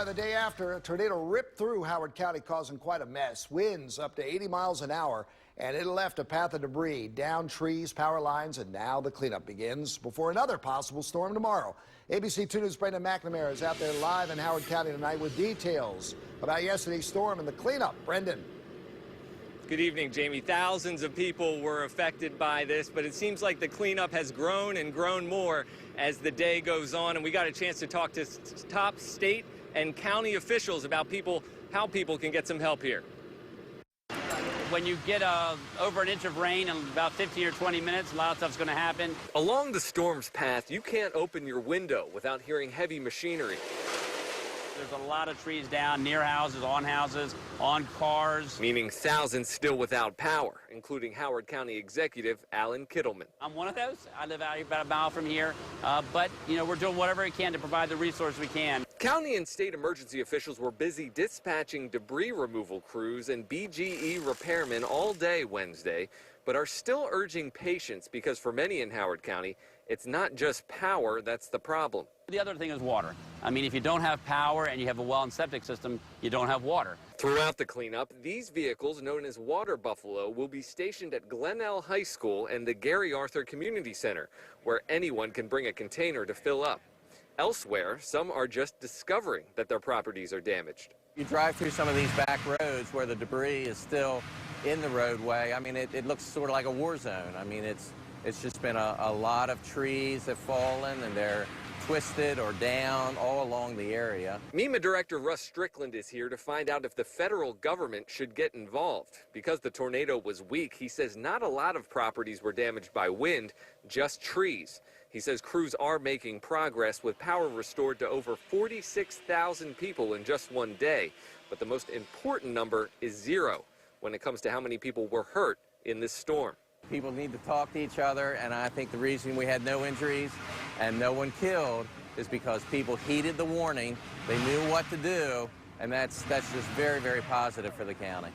The day after, a tornado ripped through Howard County, causing quite a mess. Winds up to 80 miles an hour, and it left a path of debris, down trees, power lines, and now the cleanup begins before another possible storm tomorrow. ABC 2 News' Brendan McNamara is out there live in Howard County tonight with details about yesterday's storm and the cleanup. Brendan. Good evening, Jamie. Thousands of people were affected by this, but it seems like the cleanup has grown and grown more as the day goes on, and we got a chance to talk to top state and county officials about how people can get some help here. When you get over an inch of rain in about 15 or 20 minutes, a lot of stuff's going to happen. Along the storm's path, you can't open your window without hearing heavy machinery. There's a lot of trees down near houses, on cars. Meaning thousands still without power, including Howard County Executive Alan Kittleman. I'm one of those. I live out about a mile from here, but we're doing whatever we can to provide the resource we can. County and state emergency officials were busy dispatching debris removal crews and BGE repairmen all day Wednesday, but are still urging patience because for many in Howard County, it's not just power that's the problem. The other thing is water. I mean, if you don't have power and you have a well and septic system, you don't have water. Throughout the cleanup, these vehicles, known as Water Buffalo, will be stationed at Glenelg High School and the Gary Arthur Community Center, where anyone can bring a container to fill up. Elsewhere, some are just discovering that their properties are damaged. You drive through some of these back roads where the debris is still in the roadway. I mean, it looks sort of like a war zone. I mean, it's just been a lot of trees have fallen, and they're twisted or down all along the area. MEMA Director Russ Strickland is here to find out if the federal government should get involved. Because the tornado was weak, he says not a lot of properties were damaged by wind, just trees. He says crews are making progress with power restored to over 46,000 people in just one day. But the most important number is zero when it comes to how many people were hurt in this storm. People need to talk to each other, and I think the reason we had no injuries and no one killed is because people heeded the warning, they knew what to do, and that's just very, very positive for the county.